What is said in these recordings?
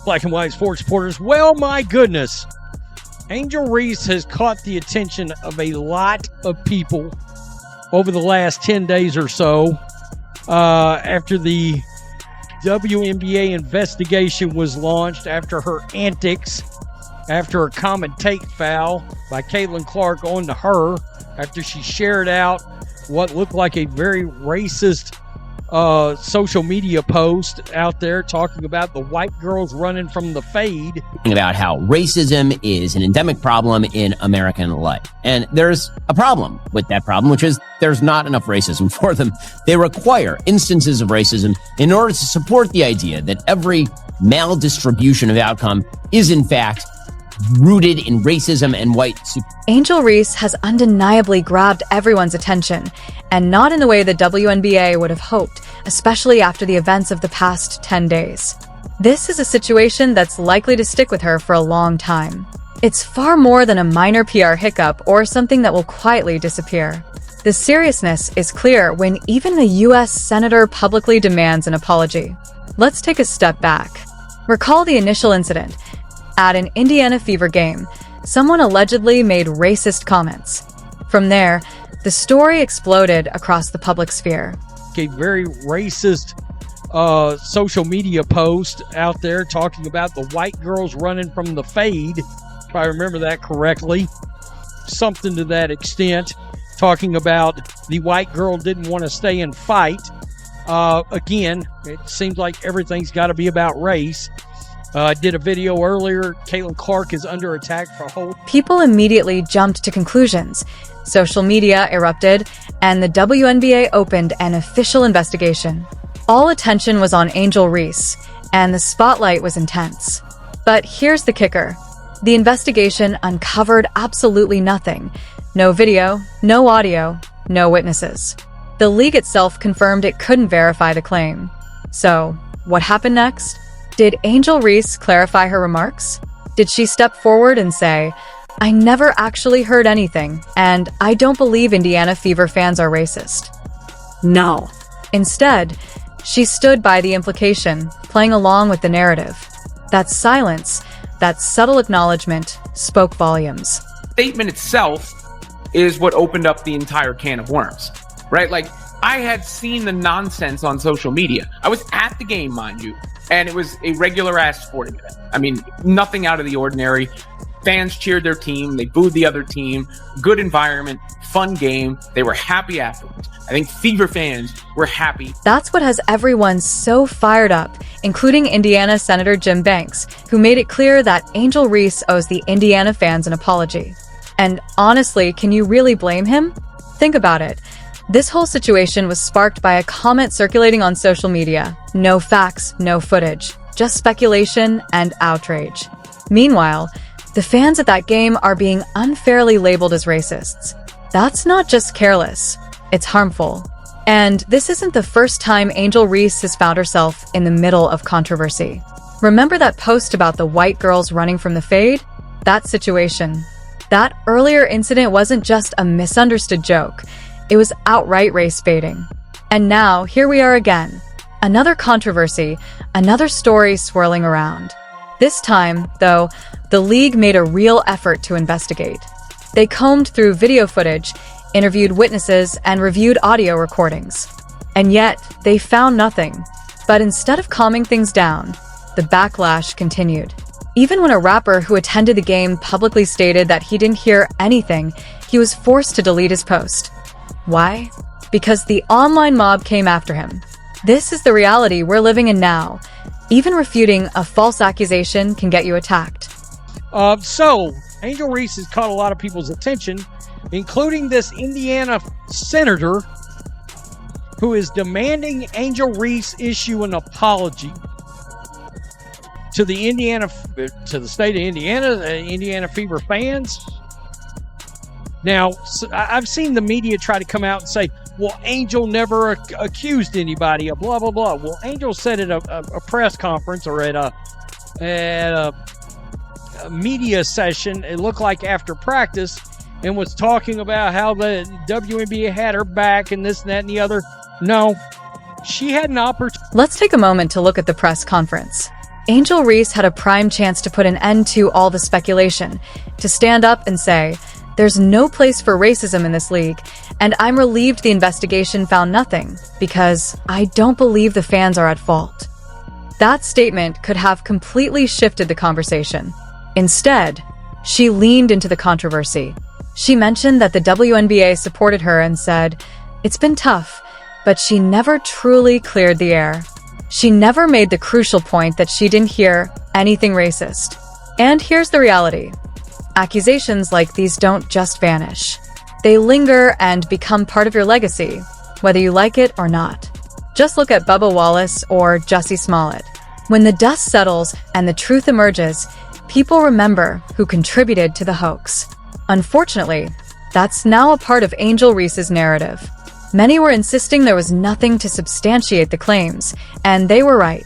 Black and White Sports Reporters. Well, my goodness. Angel Reese has caught the attention of a lot of people over the last 10 days or so after the WNBA investigation was launched, after her antics, after a common take foul by Caitlin Clark onto her, after she shared out what looked like a very racist social media post out there talking about the white girls running from the fade. About how racism is an endemic problem in American life. And there's a problem with that problem, which is there's not enough racism for them. They require instances of racism in order to support the idea that every maldistribution of outcome is in fact rooted in racism and white supremacy. Angel Reese has undeniably grabbed everyone's attention, and not in the way the WNBA would have hoped, especially after the events of the past 10 days. This is a situation that's likely to stick with her for a long time. It's far more than a minor PR hiccup or something that will quietly disappear. The seriousness is clear when even a U.S. senator publicly demands an apology. Let's take a step back. Recall the initial incident. At an Indiana Fever game, someone allegedly made racist comments. From there, the story exploded across the public sphere. A very racist social media post out there talking about the white girls running from the fade, if I remember that correctly. Something to that extent, talking about the white girl didn't want to stay and fight. Again, it seems like everything's got to be about race. I did a video earlier. Caitlin Clark is under attack for holding. People immediately jumped to conclusions. Social media erupted, and the WNBA opened an official investigation. All attention was on Angel Reese, and the spotlight was intense. But here's the kicker. The investigation uncovered absolutely nothing. No video, no audio, no witnesses. The league itself confirmed it couldn't verify the claim. So, what happened next? Did Angel Reese clarify her remarks? Did she step forward and say, "I never actually heard anything, and I don't believe Indiana Fever fans are racist"? No. Instead, she stood by the implication, playing along with the narrative. That silence, that subtle acknowledgement, spoke volumes. The statement itself is what opened up the entire can of worms, right? Like, I had seen the nonsense on social media. I was at the game, mind you. And it was a regular-ass sporting event. I mean, nothing out of the ordinary. Fans cheered their team. They booed the other team. Good environment. Fun game. They were happy afterwards. I think Fever fans were happy. That's what has everyone so fired up, including Indiana Senator Jim Banks, who made it clear that Angel Reese owes the Indiana fans an apology. And honestly, can you really blame him? Think about it. This whole situation was sparked by a comment circulating on social media. No facts, no footage, just speculation and outrage. Meanwhile, the fans at that game are being unfairly labeled as racists. That's not just careless, it's harmful. And this isn't the first time Angel Reese has found herself in the middle of controversy. Remember that post about the white girls running from the fade? That situation. That earlier incident wasn't just a misunderstood joke. It was outright race baiting. And now, here we are again. Another controversy, another story swirling around. This time, though, the league made a real effort to investigate. They combed through video footage, interviewed witnesses, and reviewed audio recordings. And yet, they found nothing. But instead of calming things down, the backlash continued. Even when a rapper who attended the game publicly stated that he didn't hear anything, he was forced to delete his post. Why? Because the online mob came after him. This is the reality we're living in now. Even refuting a false accusation can get you attacked. So, Angel Reese has caught a lot of people's attention, including this Indiana senator who is demanding Angel Reese issue an apology to the state of Indiana, the Indiana Fever fans. Now, I've seen the media try to come out and say, well, Angel never accused anybody of blah, blah, blah. Well, Angel said at a press conference or at a media session, it looked like after practice, and was talking about how the WNBA had her back and this and that and the other. No, she had an opportunity. Let's take a moment to look at the press conference. Angel Reese had a prime chance to put an end to all the speculation, to stand up and say, "There's no place for racism in this league, and I'm relieved the investigation found nothing, because I don't believe the fans are at fault." That statement could have completely shifted the conversation. Instead, she leaned into the controversy. She mentioned that the WNBA supported her and said, "It's been tough, but she never truly cleared the air." She never made the crucial point that she didn't hear anything racist. And here's the reality. Accusations like these don't just vanish. They linger and become part of your legacy, whether you like it or not. Just look at Bubba Wallace or Jussie Smollett. When the dust settles and the truth emerges, people remember who contributed to the hoax. Unfortunately, that's now a part of Angel Reese's narrative. Many were insisting there was nothing to substantiate the claims, and they were right.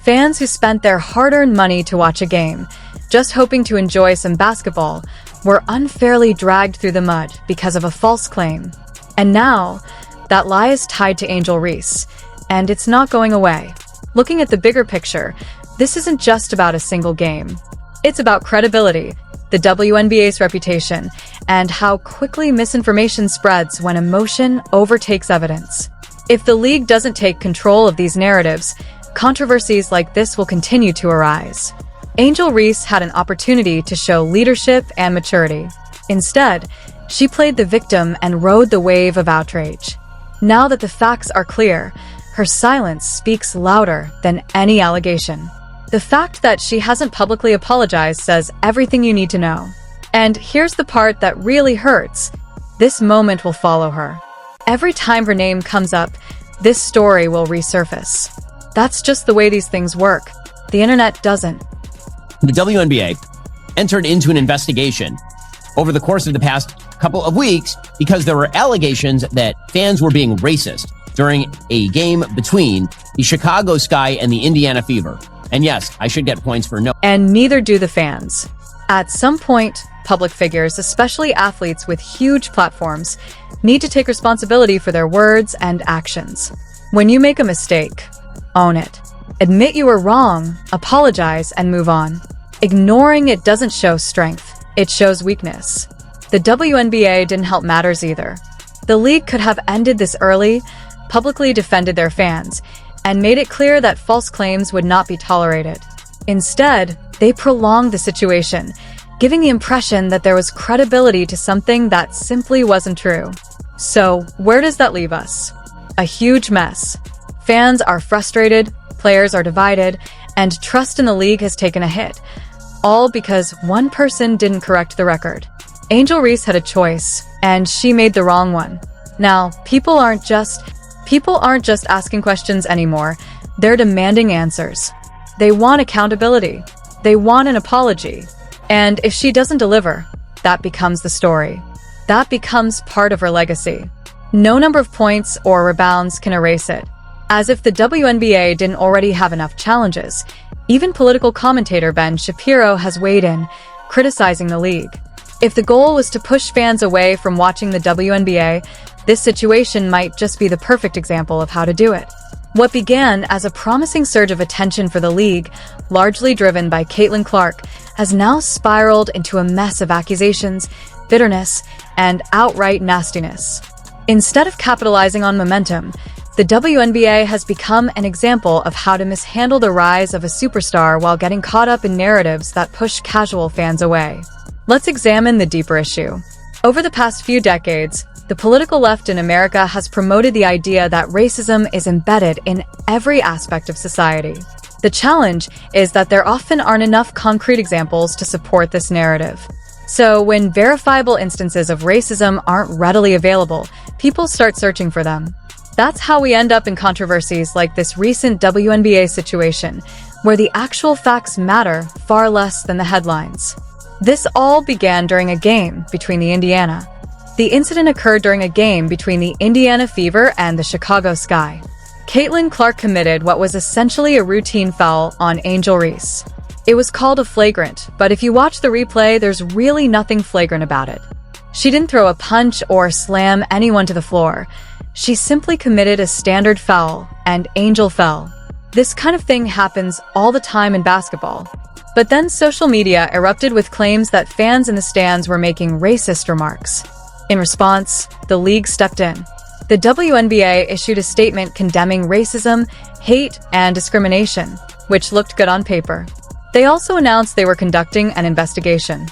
Fans who spent their hard-earned money to watch a game, just hoping to enjoy some basketball, were unfairly dragged through the mud because of a false claim. And now, that lie is tied to Angel Reese, and it's not going away. Looking at the bigger picture, this isn't just about a single game. It's about credibility, the WNBA's reputation, and how quickly misinformation spreads when emotion overtakes evidence. If the league doesn't take control of these narratives, controversies like this will continue to arise. Angel Reese had an opportunity to show leadership and maturity. Instead, she played the victim and rode the wave of outrage. Now that the facts are clear, her silence speaks louder than any allegation. The fact that she hasn't publicly apologized says everything you need to know. And here's the part that really hurts. This moment will follow her. Every time her name comes up, this story will resurface. That's just the way these things work. The internet doesn't. The WNBA entered into an investigation over the course of the past couple of weeks because there were allegations that fans were being racist during a game between the Chicago Sky and the Indiana Fever. And yes, I should get points for no. And neither do the fans. At some point, public figures, especially athletes with huge platforms, need to take responsibility for their words and actions. When you make a mistake, own it. Admit you were wrong, apologize, and move on. Ignoring it doesn't show strength, it shows weakness. The WNBA didn't help matters either. The league could have ended this early, publicly defended their fans, and made it clear that false claims would not be tolerated. Instead, they prolonged the situation, giving the impression that there was credibility to something that simply wasn't true. So, where does that leave us? A huge mess. Fans are frustrated, players are divided, and trust in the league has taken a hit. All because one person didn't correct the record. Angel Reese had a choice, and she made the wrong one. Now, people aren't just asking questions anymore. They're demanding answers. They want accountability. They want an apology. And if she doesn't deliver, that becomes the story. That becomes part of her legacy. No number of points or rebounds can erase it. As if the WNBA didn't already have enough challenges, even political commentator Ben Shapiro has weighed in, criticizing the league. If the goal was to push fans away from watching the WNBA, this situation might just be the perfect example of how to do it. What began as a promising surge of attention for the league, largely driven by Caitlin Clark, has now spiraled into a mess of accusations, bitterness, and outright nastiness. Instead of capitalizing on momentum, the WNBA has become an example of how to mishandle the rise of a superstar while getting caught up in narratives that push casual fans away. Let's examine the deeper issue. Over the past few decades, the political left in America has promoted the idea that racism is embedded in every aspect of society. The challenge is that there often aren't enough concrete examples to support this narrative. So when verifiable instances of racism aren't readily available, people start searching for them. That's how we end up in controversies like this recent WNBA situation, where the actual facts matter far less than the headlines. This all began during a game between the Indiana. The incident occurred during a game between the Indiana Fever and the Chicago Sky. Caitlin Clark committed what was essentially a routine foul on Angel Reese. It was called a flagrant, but if you watch the replay, there's really nothing flagrant about it. She didn't throw a punch or slam anyone to the floor. She simply committed a standard foul, and Angel fell. This kind of thing happens all the time in basketball. But then social media erupted with claims that fans in the stands were making racist remarks. In response, the league stepped in. The WNBA issued a statement condemning racism, hate, and discrimination, which looked good on paper. They also announced they were conducting an investigation.